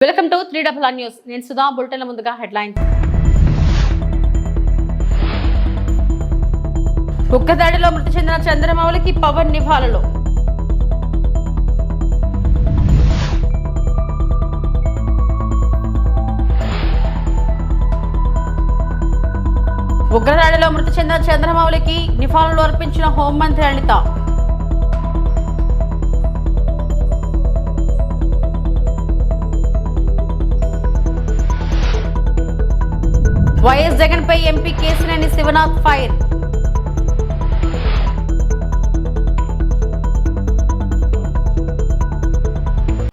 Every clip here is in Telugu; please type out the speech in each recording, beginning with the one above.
Welcome to 3RR news. నేను సుధా. బులెటిన్ల ముందుగా హెడ్లైన్స్. ఉగ్రదాడిలో మృతి చెందిన చంద్రమౌళికి పవన్ నివాళులు. ఉగ్రదాడిలో మృతి చెందిన చంద్రమౌళికి నివాళులు అర్పించిన హోంమంత్రి అనిత. వైఎస్ జగన్ పై ఎంపీ కేసినేని శివనాథ్ ఫైర్.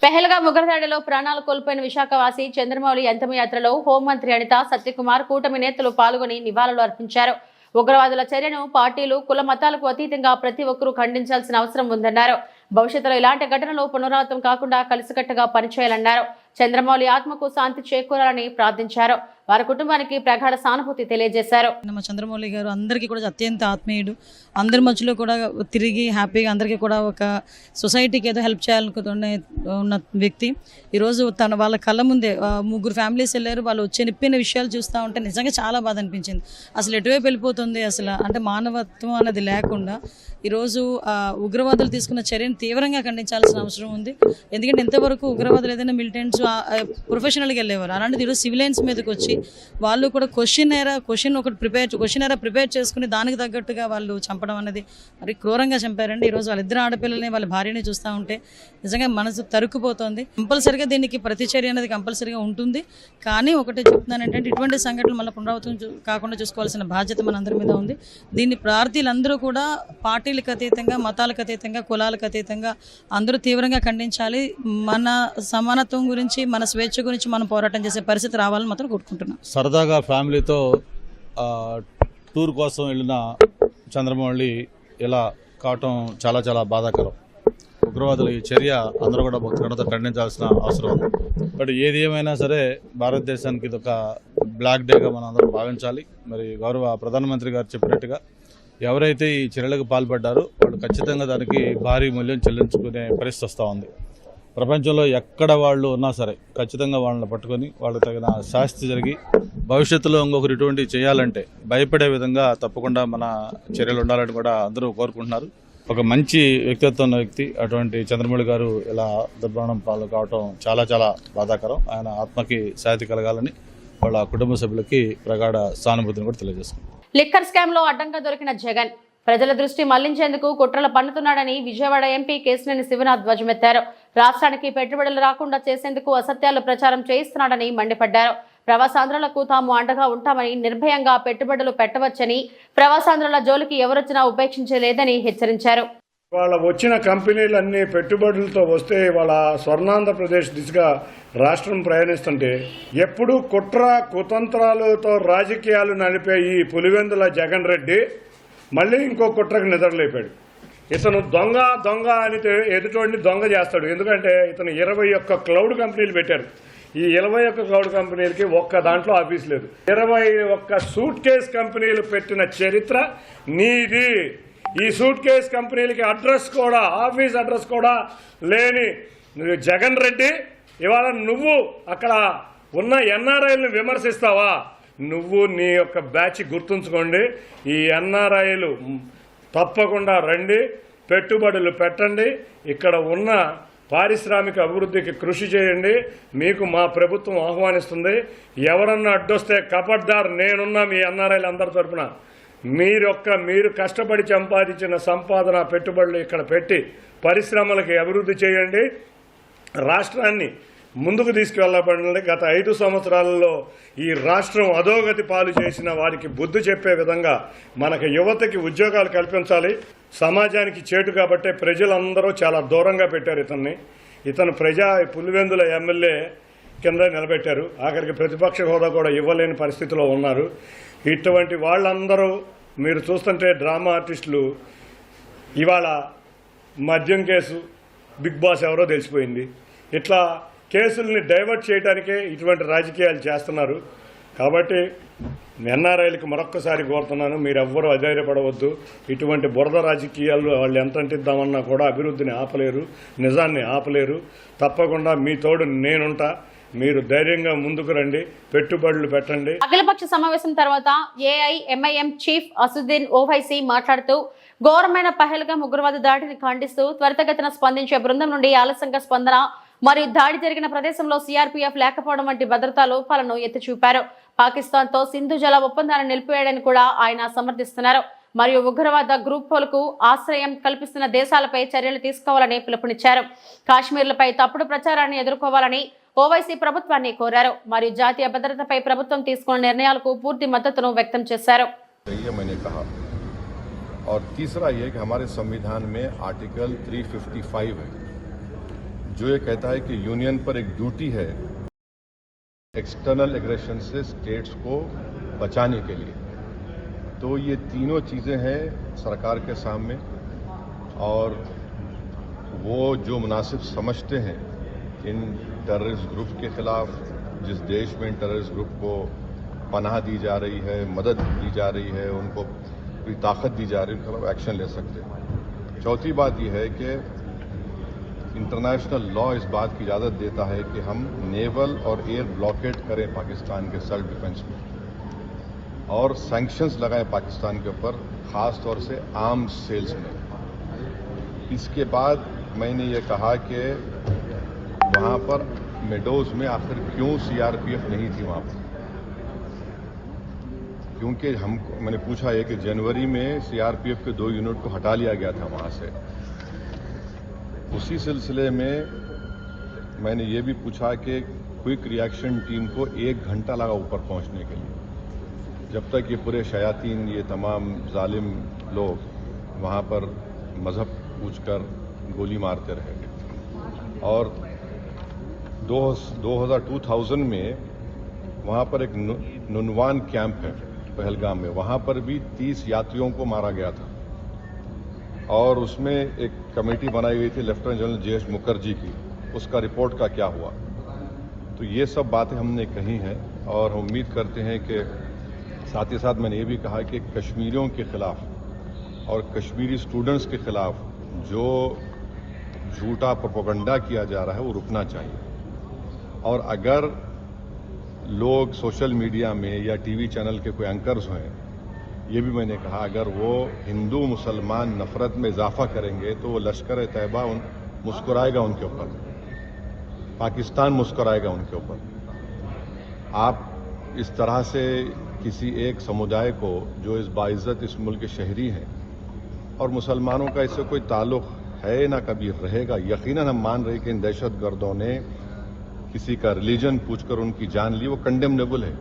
పెహల్గాం ఉగ్రదాడిలో ప్రాణాలు కోల్పోయిన విశాఖవాసి చంద్రమౌళి అంతిమయాత్రలో హోంమంత్రి అనిత, సత్యకుమార్, కూటమి నేతలు పాల్గొని నివాళులు అర్పించారు. ఉగ్రవాదుల చర్యను పార్టీలు, కుల మతాలకు అతీతంగా ప్రతి ఒక్కరూ ఖండించాల్సిన అవసరం ఉందన్నారు. భవిష్యత్తులో ఇలాంటి ఘటనలు పునరావృతం కాకుండా కలిసికట్టుగా పనిచేయాలన్నారు. చంద్రమౌళి ఆత్మకు శాంతి చేకూరాలని ప్రార్థించారు. వారి కుటుంబానికి ప్రగాఢ సానుభూతి తెలియజేశారు. మా చంద్రమౌళి గారు అందరికీ కూడా అత్యంత ఆత్మీయుడు. అందరి మధ్యలో కూడా తిరిగి హ్యాపీగా అందరికీ కూడా ఒక సొసైటీకి ఏదో హెల్ప్ చేయాలనుకుంటున్న ఉన్న వ్యక్తి. ఈరోజు వాళ్ళ కళ్ళ ముందే 3 ఫ్యామిలీస్ వెళ్ళారు. వాళ్ళు వచ్చే నిప్పిన విషయాలు చూస్తూ ఉంటే నిజంగా చాలా బాధ అనిపించింది. అసలు ఎటువైపు వెళ్ళిపోతుంది అసలు అంటే మానవత్వం అన్నది లేకుండా ఈరోజు ఉగ్రవాదులు తీసుకున్న చర్యను తీవ్రంగా ఖండించాల్సిన అవసరం ఉంది. ఎందుకంటే ఇంతవరకు ఉగ్రవాదులు ఏదైనా మిలిటెంట్స్ ప్రొఫెషనల్గా వెళ్ళేవారు. అలాంటిది ఈరోజు సివిలియన్స్ మీదకి వచ్చి వాళ్ళు కూడా క్వశ్చన్ ప్రిపేర్ చేసుకుని దానికి తగ్గట్టుగా వాళ్ళు చంపడం అనేది మరి క్రూరంగా చంపారండి. ఈరోజు వాళ్ళిద్దరు ఆడపిల్లల్ని వాళ్ళ భార్యని చూస్తూ ఉంటే నిజంగా మనసు తరుక్కుపోతుంది. కంపల్సరిగా దీనికి ప్రతిచర్య అనేది కంపల్సరిగా ఉంటుంది. కానీ ఒకటే చెప్తున్నాను ఏంటంటే ఇటువంటి సంఘటనలు మళ్ళీ పునరావృతం కాకుండా చూసుకోవాల్సిన బాధ్యత మనందరి మీద ఉంది. దీన్ని ప్రార్థీలందరూ కూడా పార్టీలకు అతీతంగా, మతాలకు అతీతంగా, కులాలకు అతీతంగా అందరూ తీవ్రంగా ఖండించాలి. మన సమానత్వం గురించి, మన స్వేచ్ఛ గురించి మనం పోరాటం చేసే పరిస్థితి రావాలని మాత్రం కోరుకుంటున్నాం. సరదాగా ఫ్యామిలీతో టూర్ కోసం వెళ్ళిన చంద్రమౌళి ఇలా కావటం చాలా చాలా బాధాకరం. ఉగ్రవాదుల ఈ చర్య అందరూ కూడా భక్తులతో ఖండించాల్సిన అవసరం ఉంది. బట్ ఏది ఏమైనా సరే భారతదేశానికి ఇది ఒక బ్లాక్ డేగా మనం అందరం భావించాలి. మరి గౌరవ ప్రధానమంత్రి గారు చెప్పినట్టుగా ఎవరైతే ఈ చర్యలకు పాల్పడ్డారో వాళ్ళు ఖచ్చితంగా దానికి భారీ మూల్యం చెల్లించుకునే పరిస్థితి వస్తూ ఉంది. ప్రపంచంలో ఎక్కడ వాళ్ళు ఉన్నా సరే ఖచ్చితంగా వాళ్ళని పట్టుకొని వాళ్ళకి తగిన శాస్తి జరిగి భవిష్యత్తులో ఇంకొకరు ఇటువంటివి చేయాలంటే భయపడే విధంగా తప్పకుండా మన చర్యలు ఉండాలని కూడా అందరూ కోరుకుంటున్నారు. ఒక మంచి వ్యక్తిత్వం ఉన్న వ్యక్తి అటువంటి చంద్రమౌళి గారు ఇలా దుర్మరణం పాలు కావటం చాలా చాలా బాధాకరం. ఆయన ఆత్మకి శాంతి కలగాలని వాళ్ళ కుటుంబ సభ్యులకి ప్రగాఢ సానుభూతిని కూడా తెలియజేసుకుంటారు. లిక్కర్ స్కామ్ లో అడ్డంగా దొరికిన జగన్ ప్రజల దృష్టి మళ్లించేందుకు కుట్రలు పన్నుతున్నాడని విజయవాడ ఎంపీ కేసినేని శివనాథ్ ధ్వజమెత్తారు. రాష్ట్రానికి పెట్టుబడులు రాకుండా చేసేందుకు అసత్యాలు ప్రచారం చేయిస్తున్నాడని మండిపడ్డారు. ప్రవాసాంధ్రులకు తాము అండగా ఉంటామని, నిర్భయంగా పెట్టుబడులు పెట్టవచ్చని, ప్రవాసాంధ్రుల జోలికి ఎవరొచ్చినా ఉపేక్షించలేదని హెచ్చరించారు. వాళ్ళ వచ్చిన కంపెనీలన్నీ పెట్టుబడులతో వస్తే వాళ్ళ స్వర్ణాంధ్రప్రదేశ్ దిశగా రాష్ట్రం ప్రయాణిస్తుంటే ఎప్పుడూ కుట్ర కుతంత్రాలతో రాజకీయాలు నడిపే ఈ పులివెందుల జగన్ రెడ్డి మళ్ళీ ఇంకో కుట్రకు నిద్రలేపాడు. ఇతను దొంగ దొంగ అని ఎదుటోడిని దొంగ చేస్తాడు. ఎందుకంటే ఇతను 21 క్లౌడ్ కంపెనీలు పెట్టారు. ఈ 21 క్లౌడ్ కంపెనీలకి ఒక్క దాంట్లో ఆఫీస్ లేదు. 21 సూట్ కేస్ కంపెనీలు పెట్టిన చరిత్ర నీది. ఈ సూట్ కేస్ కంపెనీలకి అడ్రస్ కూడా, ఆఫీస్ అడ్రస్ కూడా లేని జగన్ రెడ్డి ఇవాళ నువ్వు అక్కడ ఉన్న ఎన్ఆర్ఐలను విమర్శిస్తావా? నువ్వు నీ యొక్క బ్యాచ్ గుర్తుంచుకోండి. ఈ ఎన్ఆర్ఐలు తప్పకుండా రండి, పెట్టుబడులు పెట్టండి, ఇక్కడ ఉన్న పారిశ్రామిక అభివృద్ధికి కృషి చేయండి. మీకు మా ప్రభుత్వం ఆహ్వానిస్తుంది. ఎవరన్నా అడ్డొస్తే కబడ్దార్, నేనున్నా మీ ఎన్ఆర్ఐలు అందరి తరఫున. మీరు కష్టపడి సంపాదించిన సంపాదన పెట్టుబడులు ఇక్కడ పెట్టి పరిశ్రమలకి అభివృద్ధి చేయండి. రాష్ట్రాన్ని ముందుకు తీసుకువెళ్ళబడి గత 5 సంవత్సరాలలో ఈ రాష్ట్రం అధోగతి పాలు చేసిన వారికి బుద్ధి చెప్పే విధంగా మనకు యువతకి ఉద్యోగాలు కల్పించాలి. సమాజానికి చేటు కాబట్టే ప్రజలందరూ చాలా దూరంగా పెట్టారు ఇతన్ని. ఇతను పులివెందుల ఎమ్మెల్యే కింద నిలబెట్టారు. ఆఖరికి ప్రతిపక్ష హోదా కూడా ఇవ్వలేని పరిస్థితిలో ఉన్నారు. ఇటువంటి వాళ్ళందరూ మీరు చూస్తుంటే డ్రామా ఆర్టిస్టులు ఇవాళ మద్యం కేసు, బిగ్ బాస్ ఎవరో తెలిసిపోయింది. ఇట్లా కేసుల్ని డైవర్ట్ చేయడానికే ఇటువంటి రాజకీయాలు చేస్తున్నారు. కాబట్టి ఎన్ఆర్ఐలకు మరొక్కసారి కోరుతున్నాను, మీరెవ్వరూ అధైర్యపడవద్దు. ఇటువంటి బురద రాజకీయాలు వాళ్ళు ఎంత అంటిద్దామన్నా కూడా అభివృద్ధిని ఆపలేరు, నిజాన్ని ఆపలేరు. తప్పకుండా మీ తోడు నేనుంటా. మీరు ధైర్యంగా ముందుకు రండి, పెట్టుబడులు పెట్టండి. అఖిలపక్ష సమావేశం తర్వాత ఏఐఎంఐఎం చీఫ్ అసుద్దీన్ ఓవైసీ మాట్లాడుతూ ఘోరమైన పహల్గామ్ ఉగ్రవాద దాడిని ఖండిస్తూ త్వరితగతిన స్పందించే బృందం నుండి ఆలస్యంగా స్పందన మరియు దాడి జరిగిన ప్రదేశంలో సిఆర్పీఎఫ్ లేకపోవడం వంటి భద్రతా లోపాలను ఎత్తి చూపారు. పాకిస్తాన్ తో సింధు జల ఒప్పందాన్ని నిలిపివేయడాన్ని కూడా ఆయన సమర్థిస్తున్నారు. మరియు ఉగ్రవాద గ్రూపులకు ఆశ్రయం కల్పిస్తున్న దేశాలపై చర్యలు తీసుకోవాలని పిలుపునిచ్చారు. కాశ్మీర్లపై తప్పుడు ప్రచారాన్ని ఎదుర్కోవాలని ఓవైసీ ప్రభుత్వాన్ని కోరారు. మరియు జాతీయ భద్రతపై ప్రభుత్వం తీసుకున్న నిర్ణయాలకు పూర్తి మద్దతును వ్యక్తం చేశారు. और तीसरा ये कि हमारे संविधान में आर्टिकल 355 है जो ये कहता है कि यूनियन पर एक ड्यूटी है एक्सटर्नल एग्रेशन से स्टेट्स को बचाने के लिए। तो ये तीनों चीज़ें हैं सरकार के सामने और वो जो मुनासिब समझते हैं इन टेररिस्ट ग्रुप के खिलाफ, जिस देश में इन टेररिस्ट ग्रुप को पनाह दी जा रही है, मदद दी जा रही है, उनको पूरी ताकत दी जा रही है, उनके खिलाफ एक्शन ले सकते हैं। चौथी बात यह है कि इंटरनेशनल लॉ इस बात की इजाज़त देता है कि हम नेवल और एयर ब्लॉकेट करें पाकिस्तान के सेल्फ डिफेंस में और सैंक्शंस लगाएं पाकिस्तान के ऊपर, ख़ास तौर से आर्म्स सेल्स में। इसके बाद मैंने ये कहा कि वहाँ पर मेडोज में आखिर क्यों सीआरपीएफ नहीं थी वहाँ पर, क्योंकि मैंने पूछा है कि जनवरी में सीआरपीएफ के 2 यूनिट को हटा लिया गया था वहाँ से। उसी सिलसिले में मैंने ये भी पूछा कि क्विक रिएक्शन टीम को 1 घंटा लगा ऊपर पहुँचने के लिए, जब तक ये पूरे शयातीन, ये तमाम जालिम लोग वहाँ पर मज़हब पूछकर गोली मारते रहे। और 2000 में वहाँ पर एक नुनवान कैंप है पहलगाम में, वहाँ पर भी 30 यात्रियों को मारा गया था और उसमें एक कमेटी बनाई गई थी लेफ्टिनेंट जनरल JH मुखर्जी की, उसका रिपोर्ट का क्या हुआ। तो ये सब बातें हमने कही हैं और हम उम्मीद करते हैं कि साथ ही साथ मैंने ये भी कहा कि कश्मीरियों के ख़िलाफ़ और कश्मीरी स्टूडेंट्स के ख़िलाफ़ जो झूठा प्रोपेगेंडा किया जा रहा है वो रुकना चाहिए। और अगर लोग सोशल मीडिया में या टीवी चैनल के कोई एंकर्स हैं, ये भी मैंने कहा, अगर वो हिंदू मुसलमान नफरत में इजाफा करेंगे तो वो लश्कर तैयबा मुस्कुराएगा उनके ऊपर, पाकिस्तान मुस्कुराएगा उनके ऊपर। आप इस तरह से किसी एक समुदाय को जो इस बाइज़्ज़त इस मुल्क के शहरी हैं और मुसलमानों का इससे कोई ताल्लुक़ है ना कभी रहेगा, यकीनन हम मान रहे कि इन दहशतगर्दों ने किसी का रिलीजन पूछकर उनकी जान ली, वो कंडेमनेबल है,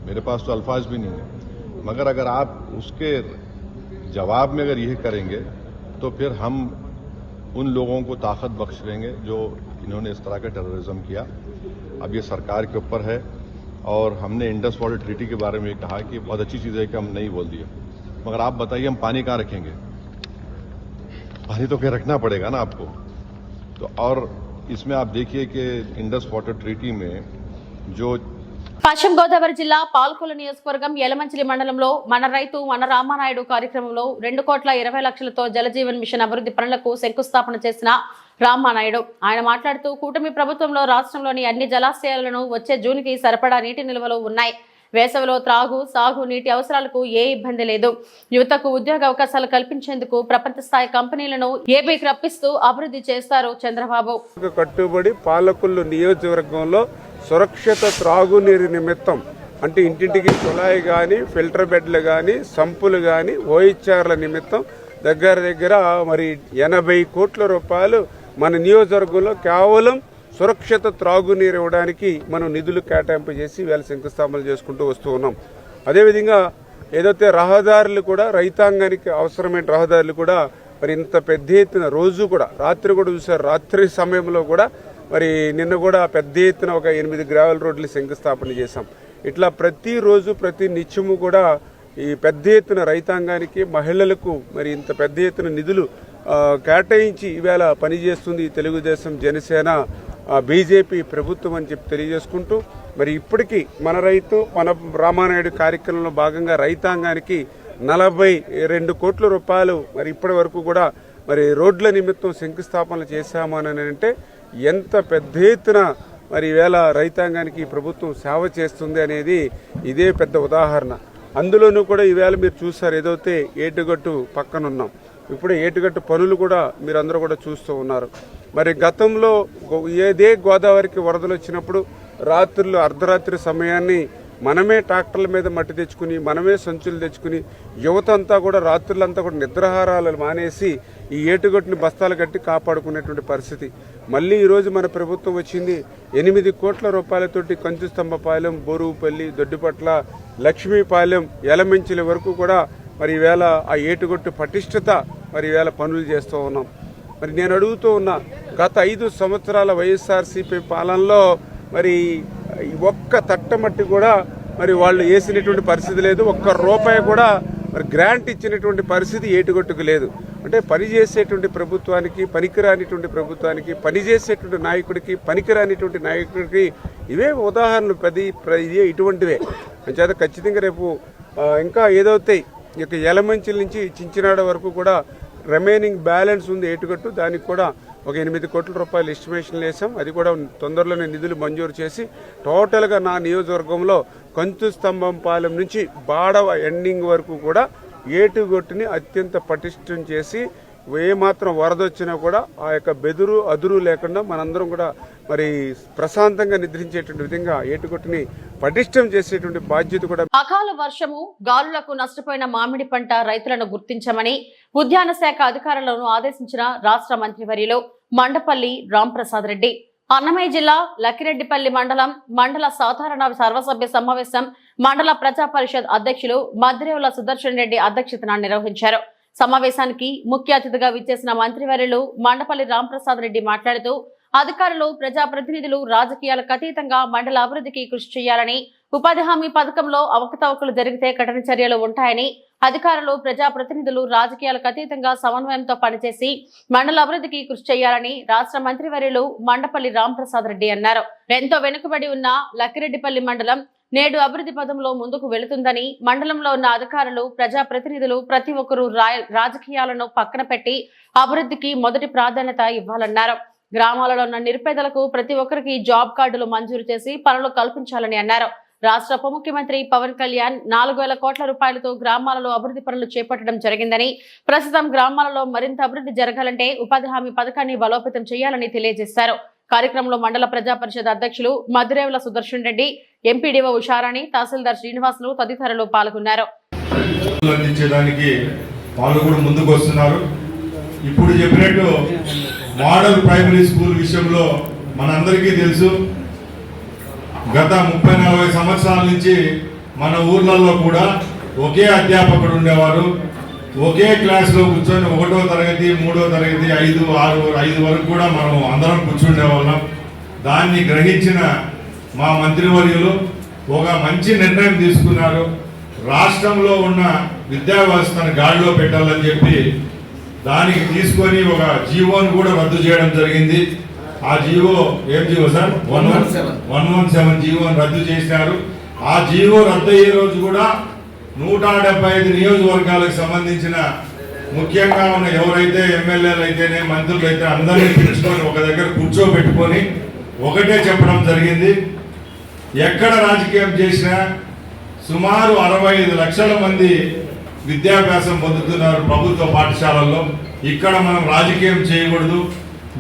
मेरे पास तो अल्फाज भी नहीं है। मगर अगर आप उसके जवाब में अगर यही करेंगे तो फिर हम उन लोगों को ताकत बख्श देंगे जो इन्होंने इस तरह का टेररिज्म किया। अब ये सरकार के ऊपर है और हमने इंडस वाटर ट्रीटी के बारे में कहा कि बहुत अच्छी चीज़ है कि हम नहीं बोल दिए, मगर आप बताइए हम पानी कहाँ रखेंगे? पानी तो कहीं रखना पड़ेगा ना आपको। तो और इसमें आप देखिए कि इंडस वाटर ट्रीटी में जो పశ్చిమ గోదావరి జిల్లా పాల్కొల్లు నియోజకవర్గం యలమంచిలి మండలంలో మన రైతు మన రామానాయుడు కార్యక్రమంలో 2,20,00,000తో జలజీవన్ మిషన్ అభివృద్ధి పనులకు శంకుస్థాపన చేసిన రామానాయుడు ఆయన మాట్లాడుతూ కూటమి ప్రభుత్వంలో రాష్ట్రంలోని అన్ని జలాశయాలను వచ్చే జూన్కి సరిపడా నీటి నిల్వలు ఉన్నాయి. వేసవిలో త్రాగు సాగు నీటి అవసరాలకు ఏ ఇబ్బంది లేదు. యువతకు ఉద్యోగ అవకాశాలు కల్పించేందుకు ప్రపంచ స్థాయి కంపెనీలను ఏపీకి రప్పిస్తూ అభివృద్ధి చేస్తారు చంద్రబాబు. కట్టుబడి పాలకొల్లు నియోజకవర్గంలో సురక్షిత త్రాగునీరు నిమిత్తం అంటే ఇంటింటికి కుళాయి కానీ ఫిల్టర్ బెడ్లు కానీ సంపులు కానీ ఓహెచ్ఆర్ల నిమిత్తం దగ్గర మరి 80 కోట్ల రూపాయలు మన నియోజకవర్గంలో కేవలం సురక్షిత త్రాగునీరు ఇవ్వడానికి మనం నిధులు కేటాయింపు చేసి వేళ శంకుస్థాపనలు చేసుకుంటూ వస్తూ ఉన్నాం. అదేవిధంగా ఏదైతే రహదారులు కూడా రైతాంగానికి అవసరమైన రహదారులు కూడా మరి ఇంత పెద్ద ఎత్తున రోజు కూడా రాత్రి కూడా చూసారు, రాత్రి సమయంలో కూడా మరి నిన్న కూడా పెద్ద ఎత్తున ఒక 8 గ్రావెల్ రోడ్లు శంకుస్థాపన చేశాం. ఇట్లా ప్రతిరోజు ప్రతి నిత్యము కూడా ఈ పెద్ద ఎత్తున రైతాంగానికి మహిళలకు మరి ఇంత పెద్ద ఎత్తున నిధులు కేటాయించి ఈవేళ పనిచేస్తుంది తెలుగుదేశం జనసేన బీజేపీ ప్రభుత్వం అని చెప్పి తెలియజేసుకుంటూ మరి ఇప్పటికీ మన రైతు మన రామానాయుడు కార్యక్రమంలో భాగంగా రైతాంగానికి 42 కోట్ల రూపాయలు మరి ఇప్పటి వరకు కూడా మరి రోడ్ల నిమిత్తం శంకుస్థాపనలు చేశామని అంటే ఎంత పెద్ద ఎత్తున మరి ఈవేళ రైతాంగానికి ఈ ప్రభుత్వం సేవ చేస్తుంది అనేది ఇదే పెద్ద ఉదాహరణ. అందులోనూ కూడా ఈవేళ మీరు చూస్తారు, ఏదైతే ఏటుగట్టు పక్కన ఉన్నాం, ఇప్పుడు ఏటుగట్టు పనులు కూడా మీరందరూ కూడా చూస్తూ ఉన్నారు. మరి గతంలో ఏదే గోదావరికి వరదలు వచ్చినప్పుడు రాత్రులు అర్ధరాత్రి సమయాన్ని మనమే ట్రాక్టర్ల మీద మట్టి తెచ్చుకుని, మనమే సంచులు తెచ్చుకుని, యువత అంతా కూడా రాత్రులంతా కూడా నిద్రాహారాలు మానేసి ఈ ఏటుగట్టుని బస్తాలు కట్టి కాపాడుకునేటువంటి పరిస్థితి. మళ్ళీ ఈరోజు మన ప్రభుత్వం వచ్చింది. 8 కోట్ల రూపాయలతోటి కంచుస్తంభపాలెం, బోరువుపల్లి, దొడ్డిపట్ల, లక్ష్మీపాలెం, ఎలమెంచిల వరకు కూడా మరి ఈవేళ ఆ ఏటుగట్టు పటిష్టత మరి ఈవేళ పనులు చేస్తూ ఉన్నాం. మరి నేను అడుగుతూ ఉన్నా, గత 5 సంవత్సరాల వైఎస్ఆర్సీపీ పాలనలో మరి ఒక్క తట్టమట్టి కూడా మరి వాళ్ళు వేసినటువంటి పరిస్థితి లేదు. ఒక్క రూపాయి కూడా మరి గ్రాంట్ ఇచ్చినటువంటి పరిస్థితి ఏటుగట్టుకు లేదు. అంటే పనిచేసేటువంటి ప్రభుత్వానికి, పనికిరానిటువంటి ప్రభుత్వానికి, పనిచేసేటువంటి నాయకుడికి, పనికిరానిటువంటి నాయకుడికి ఇవే ఉదాహరణలు. ఇదే ఇటువంటివే. అంచేత ఖచ్చితంగా రేపు ఇంకా ఏదవుతాయి ఇక ఎలమంచిల నుంచి చించినాడ వరకు కూడా రిమైనింగ్ బ్యాలెన్స్ ఉంది ఏటుగట్టు. దానికి కూడా ఒక 8 కోట్ల రూపాయలు ఎస్టిమేషన్లు వేసాం. అది కూడా తొందరలోనే నిధులు మంజూరు చేసి టోటల్గా నా నియోజకవర్గంలో కంచుస్తంభంపాలెం నుంచి బాడవ ఎండింగ్ వరకు కూడా ఏటుగట్టుని అత్యంత పటిష్టం చేసి ఏమాత్రం వరద వచ్చినా కూడా ఆ యొక్క బెదురు అదురు లేకుండా మనందరం కూడా మరి ప్రశాంతంగా నిద్రించేటువంటి విధంగా ఏటుగట్టుని పటిష్టం చేసేటువంటి బాధ్యత కూడా. అకాల వర్షము, గాలులకు నష్టపోయిన మామిడి పంట రైతులను గుర్తించమని ఉద్యాన శాఖ అధికారులను ఆదేశించిన రాష్ట్ర మంత్రివర్యులు మండపల్లి రాంప్రసాద్ రెడ్డి. అన్నమయ్య జిల్లా లక్కిరెడ్డిపల్లి మండల సాధారణ సర్వసభ్య సమావేశం మండల ప్రజా పరిషత్ అధ్యక్షులు మద్రేవుల సుదర్శన్ రెడ్డి అధ్యక్షతన నిర్వహించారు. సమావేశానికి ముఖ్య అతిథిగా విచ్చేసిన మంత్రివర్యులు మండపల్లి రాంప్రసాద్ రెడ్డి మాట్లాడుతూ అధికారులు, ప్రజాప్రతినిధులు రాజకీయాలకు అతీతంగా మండల అభివృద్ధికి కృషి చేయాలని, ఉపాధి హామీ పథకంలో అవకతవకలు జరిగితే కఠిన చర్యలు ఉంటాయని, అధికారులు, ప్రజాప్రతినిధులు రాజకీయాలకు అతీతంగా సమన్వయంతో పనిచేసి మండల అభివృద్ధికి కృషి చేయాలని రాష్ట్ర మంత్రివర్యులు మండపల్లి రాంప్రసాద్ రెడ్డి అన్నారు. ఎంతో వెనుకబడి ఉన్న లక్కిరెడ్డిపల్లి మండలం నేడు అభివృద్ధి పథంలో ముందుకు వెళుతుందని, మండలంలో ఉన్న అధికారులు, ప్రజాప్రతినిధులు ప్రతి ఒక్కరూ రాజకీయాలను పక్కన పెట్టి అభివృద్ధికి మొదటి ప్రాధాన్యత ఇవ్వాలన్నారు. గ్రామాలలో ఉన్న నిరుపేదలకు ప్రతి ఒక్కరికి జాబ్ కార్డులు మంజూరు చేసి పనులు కల్పించాలని అన్నారు. రాష్ట్ర ఉప ముఖ్యమంత్రి పవన్ కళ్యాణ్ 4,000 కోట్ల రూపాయలతో గ్రామాలలో అభివృద్ధి పనులు చేపట్టడం జరిగిందని, ప్రస్తుతం గ్రామాలలో మరింత అభివృద్ధి జరగాలంటే ఉపాధి హామీ పథకాన్ని బలోపేతం చేయాలని తెలియజేశారు. కార్యక్రమంలో మండల ప్రజా పరిషత్ అధ్యక్షులు మద్రేవుల సుదర్శన్ రెడ్డి, ఎంపీడీఓ ఉషారాణి, తహసీల్దార్ శ్రీనివాసులు తదితరులు పాల్గొన్నారు. ముందుకు వస్తున్నారు. ఇప్పుడు చెప్పినట్టు మోడల్ ప్రైమరీ స్కూల్ విషయంలో మనందరికీ తెలుసు, గత 30-40 సంవత్సరాల నుంచి మన ఊర్లలో కూడా ఒకే అధ్యాపకుడు ఉండేవారు. ఒకే క్లాస్లో కూర్చొని 1వ తరగతి, 3వ తరగతి, 5, 6, 5 వరకు కూడా మనం అందరం కూర్చుండేవాళ్ళం. దాన్ని గ్రహించిన మా మంత్రివర్యులు ఒక మంచి నిర్ణయం తీసుకున్నారు. రాష్ట్రంలో ఉన్న విద్యా వ్యవస్థను గాడిలో పెట్టాలని చెప్పి దానికి తీసుకొని ఒక జీవోను కూడా రద్దు చేయడం జరిగింది. ఆ జీవో ఏం జీవో సార్? 117 జీవోను రద్దు చేసినారు. ఆ జీవో రద్దు అయ్యే రోజు కూడా 175 నియోజకవర్గాలకు సంబంధించిన ముఖ్యంగా ఉన్న ఎవరైతే ఎమ్మెల్యేలు అయితేనే, మంత్రులు అయితే అందరినీ పిలుచుకొని ఒక దగ్గర కూర్చోబెట్టుకొని ఒకటే చెప్పడం జరిగింది. ఎక్కడ రాజకీయం చేసినా సుమారు 65 లక్షల మంది విద్యాభ్యాసం పొందుతున్నారు ప్రభుత్వ పాఠశాలల్లో. ఇక్కడ మనం రాజకీయం చేయకూడదు.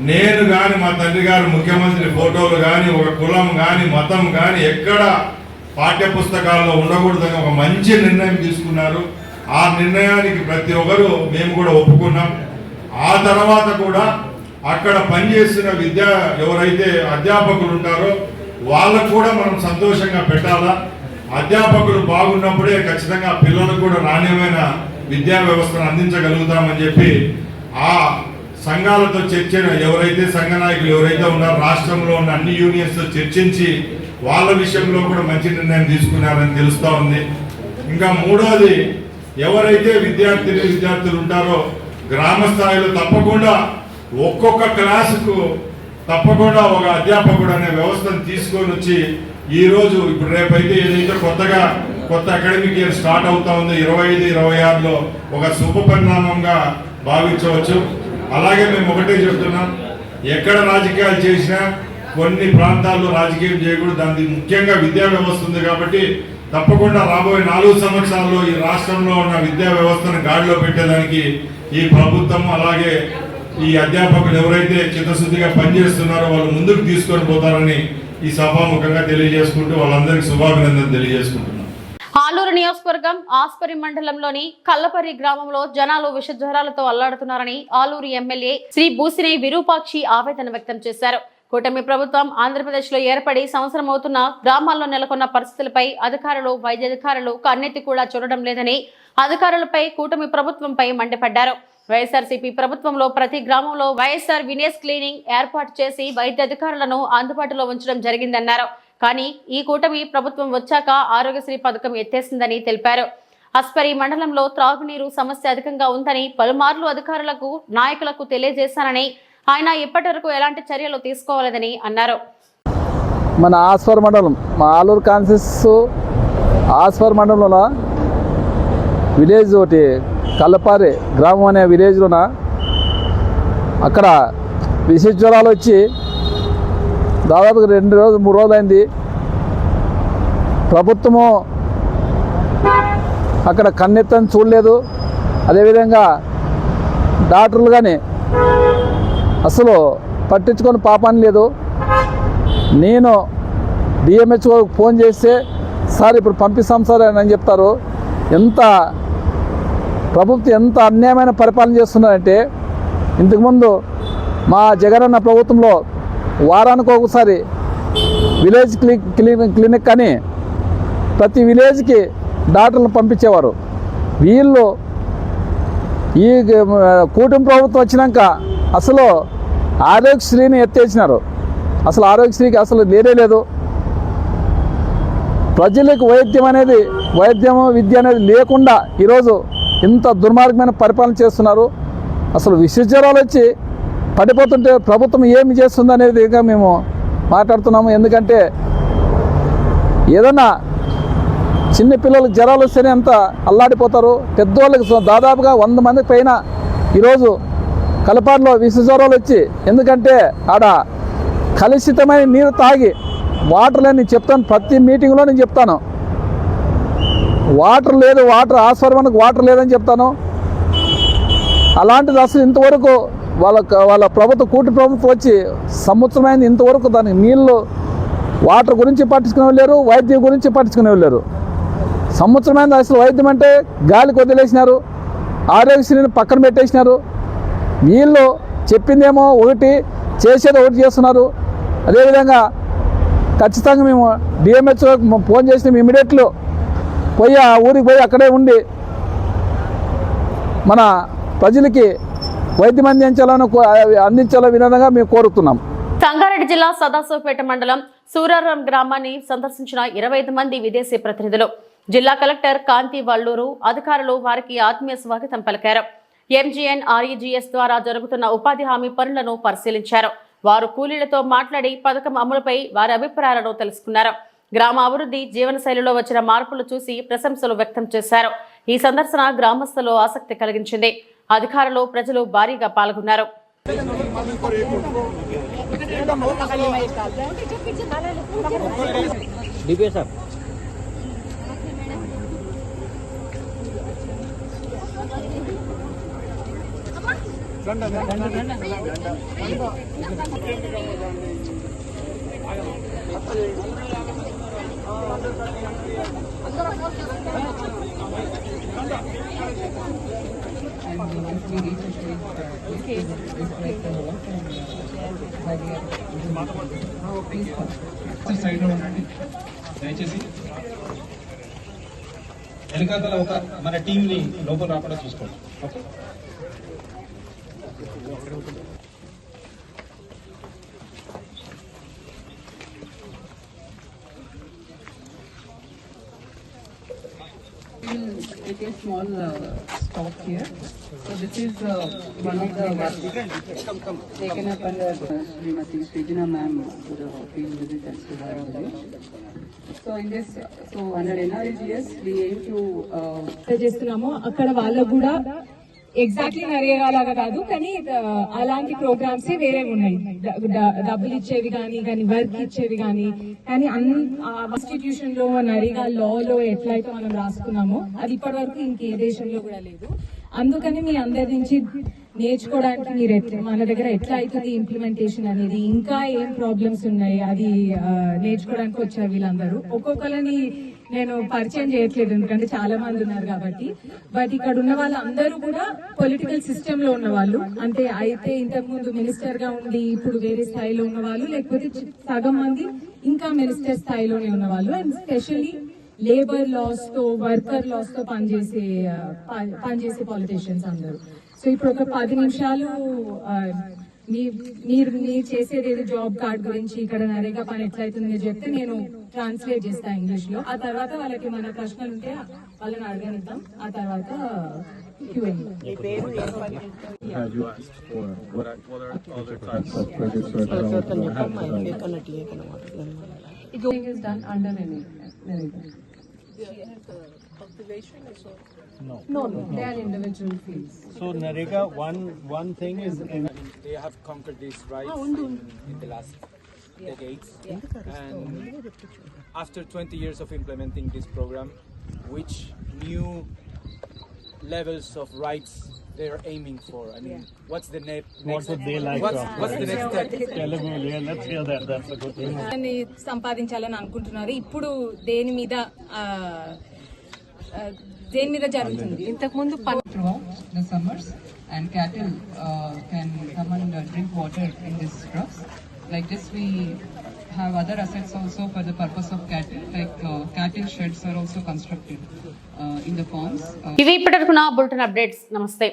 నేను కానీ మా తండ్రి గారు ముఖ్యమంత్రి ఫోటోలు కానీ, ఒక కులం కానీ, మతం కానీ ఎక్కడ పాఠ్య పుస్తకాల్లో ఉండకూడదని ఒక మంచి నిర్ణయం తీసుకున్నారు. ఆ నిర్ణయానికి ప్రతి ఒక్కరు మేము కూడా ఒప్పుకున్నాం. ఆ తర్వాత కూడా అక్కడ పనిచేస్తున్న ఎవరైతే అధ్యాపకులు ఉంటారో వాళ్ళకు కూడా మనం సంతోషంగా పెట్టాలా. అధ్యాపకులు బాగున్నప్పుడే ఖచ్చితంగా పిల్లలకు కూడా నాణ్యమైన విద్యా వ్యవస్థను అందించగలుగుతామని చెప్పి ఆ సంఘాలతో ఎవరైతే సంఘ నాయకులు ఎవరైతే ఉన్నారో రాష్ట్రంలో ఉన్న అన్ని యూనియన్స్తో చర్చించి వాళ్ళ విషయంలో కూడా మంచి నిర్ణయం తీసుకున్నారని తెలుస్తూ ఉంది. ఇంకా మూడోది, ఎవరైతే విద్యార్థులు ఉంటారో గ్రామ స్థాయిలో తప్పకుండా ఒక్కొక్క క్లాసుకు తప్పకుండా ఒక అధ్యాపకుడు అనే వ్యవస్థను తీసుకొని వచ్చి ఈరోజు ఇప్పుడు రేపైతే ఏదైతే కొత్త అకాడమిక్ ఇయర్ స్టార్ట్ అవుతా ఉందో 25-26లో ఒక శుభ పరిణామంగా భావించవచ్చు. అలాగే మేము ఒకటే చెప్తున్నాం, ఎక్కడ రాజకీయాలు చేసినా కొన్ని ప్రాంతాల్లో రాజకీయం చేయకూడదు. దానికి ముఖ్యంగా విద్యా వ్యవస్థ ఉంది కాబట్టి తప్పకుండా రాబోయే 4 సంవత్సరాల్లో ఈ రాష్ట్రంలో ఉన్న విద్యా వ్యవస్థను గాడిలో పెట్టేదానికి ఈ ప్రభుత్వం అలాగే ఈ అధ్యాపకులు ఎవరైతే చిత్తశుద్ధిగా పనిచేస్తున్నారో వాళ్ళు ముందుకు తీసుకొని పోతారని ఈ సభాముఖంగా తెలియజేసుకుంటూ వాళ్ళందరికీ శుభాభినందనలు తెలియజేసుకుంటున్నాను. ఆలూరు నియోజకవర్గం ఆస్పరి మండలంలోని కల్లపర్రి గ్రామంలో జనాలు విష జ్వరాలతో అల్లాడుతున్నారని ఆలూరు ఎమ్మెల్యే శ్రీ బూసినే విరూపాక్షి ఆవేదన వ్యక్తం చేశారు. కూటమి ప్రభుత్వం ఆంధ్రప్రదేశ్ లో ఏర్పడి సంవత్సరం అవుతున్న గ్రామాల్లో నెలకొన్న పరిస్థితులపై అధికారులు వైద్యాధికారులు కన్నెత్తి కూడా చూడడం లేదని అధికారులపై కూటమి ప్రభుత్వంపై మండిపడ్డారు. వైఎస్ఆర్సీపీ ప్రభుత్వంలో ప్రతి గ్రామంలో వైఎస్ఆర్ వినేస్ క్లీనింగ్ ఏర్పాటు చేసి వైద్యాధికారులను అందుబాటులో ఉంచడం జరిగిందన్నారు. కానీ ఈ కూటమి ప్రభుత్వం వచ్చాక ఆరోగ్యశ్రీ పథకం ఎత్తేసిందని తెలిపారు. అస్పరి మండలంలో త్రాగునీరు సమస్య అధికంగా ఉందని పలుమార్లు అధికారులకు నాయకులకు తెలియజేశానని ఆయన ఇప్పటి వరకు ఎలాంటి చర్యలు తీసుకోవాలని అన్నారు. మన ఆస్పర్ మండలం మా ఆలూరు కాన్సెస్ ఆస్పర్ మండలంలో విలేజ్ ఒకటి కల్లపారి గ్రామం అనే విలేజ్లోన అక్కడ విష జ్వరాలు వచ్చి దాదాపుగా 2 రోజులు 3 రోజులు అయింది. ప్రభుత్వము అక్కడ కన్నెత్తని చూడలేదు. అదేవిధంగా డాక్టర్లు కానీ అసలు పట్టించుకొని పాపాన్ని లేదు. నేను డిఎంహెచ్ఓ ఫోన్ చేస్తే సార్ ఇప్పుడు పంపిస్తాం సార్ అని చెప్తారు. ఎంత ప్రభుత్వం ఎంత అన్యాయమైన పరిపాలన చేస్తున్నారంటే, ఇంతకుముందు మా జగనన్న ప్రభుత్వంలో వారానికి ఒకసారి విలేజ్ క్లినిక్ అని ప్రతి విలేజ్కి డాక్టర్లను పంపించేవారు. వీళ్ళు ఈ కూటమి ప్రభుత్వం వచ్చినాక అసలు ఆరోగ్యశ్రీని ఎత్తేసినారు. అసలు ఆరోగ్యశ్రీకి అసలు లేదు. ప్రజలకు వైద్యము విద్య అనేది లేకుండా ఈరోజు ఇంత దుర్మార్గమైన పరిపాలన చేస్తున్నారు. అసలు విష జ్వరాలు వచ్చి పడిపోతుంటే ప్రభుత్వం ఏమి చేస్తుంది అనేది ఇంకా మేము మాట్లాడుతున్నాము. ఎందుకంటే ఏదన్నా చిన్నపిల్లలకు జ్వరాలు వస్తేనే అంత అల్లాడిపోతారు. పెద్దవాళ్ళకి దాదాపుగా 100 మందికి పైన ఈరోజు కలపాడులో విష జ్వరాలు వచ్చి, ఎందుకంటే ఆడ కలుషితమైన నీరు తాగి వాటర్ లేని చెప్తాను, ప్రతి మీటింగ్లో నేను చెప్తాను. వాటర్ లేదు, ఆస్పర్మనకు వాటర్ లేదని చెప్తాను. అలాంటిది అసలు ఇంతవరకు వాళ్ళ ప్రభుత్వం కూటమి ప్రభుత్వం వచ్చి సంవత్సరమైంది, ఇంతవరకు దానికి నీళ్ళు వాటర్ గురించి పట్టించుకునే లేరు, వైద్యం గురించి పట్టించుకునే లేరు. సంవత్సరమైంది. అసలు వైద్యం అంటే గాలికి వదిలేసినారు, ఆరోగ్యశ్రీని పక్కన పెట్టేసినారు. వీళ్ళు చెప్పిందేమో ఒకటి, చేసేది ఒకటి చేస్తున్నారు. అదేవిధంగా ఖచ్చితంగా మేము డిఎంహెచ్ఓకి ఫోన్ చేసినాం. ఇమీడియట్లో పోయి ఆ ఊరికి పోయి అక్కడే ఉండి మన ప్రజలకి వైద్యం అందించాల విధంగా మేము కోరుతున్నాం. సంగారెడ్డి జిల్లా సదాశివపేట మండలం సూరారం గ్రామాన్ని సందర్శించిన 25 మంది విదేశీ ప్రతినిధులు. జిల్లా కలెక్టర్ కాంతి వల్లూరు అధికారులు వారికి ఆత్మీయ స్వాగతం పలికారు. MGNREGS ద్వారా జరుగుతున్న ఉపాధి హామీ పనులను పరిశీలించారు. వారు కూలీలతో మాట్లాడి పథకం అమలుపై వారి అభిప్రాయాలను తెలుసుకున్నారు. గ్రామ అభివృద్ధి, జీవనశైలిలో వచ్చిన మార్పులు చూసి ప్రశంసలు వ్యక్తం చేశారు. ఈ సందర్శన గ్రామస్తులు ఆసక్తి కలిగించింది. అధికారులు, ప్రజలు భారీగా పాల్గొన్నారు. దయచేసి వెనకాతల ఒక మన టీంని లోపల రాకుండా చూసుకోండి. Okay. Take a small stop here. So this is one of the taken up under Srimati Srijana ma'am to the field visit and Suvaram village. So in this, under NREGS we aim to చేస్తున్నాము. అక్కడ వాళ్ళకు కూడా ఎగ్జాక్ట్లీ నరేగా లాగా కాదు, కానీ అలాంటి ప్రోగ్రామ్స్ వేరే ఉన్నాయి. డబ్బులు ఇచ్చేవి కానీ వర్క్ ఇచ్చేవి కానీ కాన్స్టిట్యూషన్ లో నరేగా లాలో ఎట్లయితే మనం రాసుకున్నామో అది ఇప్పటి వరకు ఇంకే దేశంలో కూడా లేదు. అందుకని మీ అందరి నుంచి నేర్చుకోవడానికి మీరు మన దగ్గర ఎట్లా అవుతుంది ఇంప్లిమెంటేషన్ అనేది, ఇంకా ఏం ప్రాబ్లమ్స్ ఉన్నాయి అది నేర్చుకోవడానికి వచ్చారు వీళ్ళందరూ. ఒక్కొక్కరిని నేను పరిచయం చేయట్లేదు ఎందుకంటే చాలా మంది ఉన్నారు కాబట్టి. బట్ ఇక్కడ ఉన్న వాళ్ళందరూ కూడా పొలిటికల్ సిస్టమ్ లో ఉన్న వాళ్ళు, అంటే అయితే ఇంతకు ముందు మినిస్టర్ గా ఉండి ఇప్పుడు వేరే స్థాయిలో ఉన్న వాళ్ళు, లేకపోతే సగం మంది ఇంకా మినిస్టర్ స్థాయిలోనే ఉన్న వాళ్ళు, అండ్ స్పెషల్లీ లేబర్ లాస్ తో వర్కర్ లాస్ తో పనిచేసే పాలిటీషియన్స్ అందరూ. సో ఇప్పుడు ఒక 10 నిమిషాలు మీరు చేసేది ఏదో జాబ్ కార్డ్ గురించి ఇక్కడ నరేగా పని ఎట్లయితుంది చెప్తే నేను ట్రాన్స్లేట్ చేస్తా ఇంగ్లీష్ లో. ఆ తర్వాత వాళ్ళకి మన ప్రశ్నలు ఉంటే వాళ్ళని అడగనిద్దాం. ఆ తర్వాత No, they are individual fields. So Narega, one thing is they have conquered these rights in the last decades, and after 20 years of implementing this program, which new levels of rights they are aiming for? I mean, what's the next? What would they like? What's the next step? Let's hear that. That's a good thing. సంపాదించాలని అనుకుంటున్నారు. ఇప్పుడు దేని మీద జరుగుతుంది? ఇంతకు ముందు throughout the summers, and cattle can come and drink water in these troughs. Like this, we have other assets also for the purpose of cattle, like cattle sheds are also constructed in the farms. ఇవి ఇప్పటివరకు నా బులెటిన్ అప్డేట్స్. నమస్తే.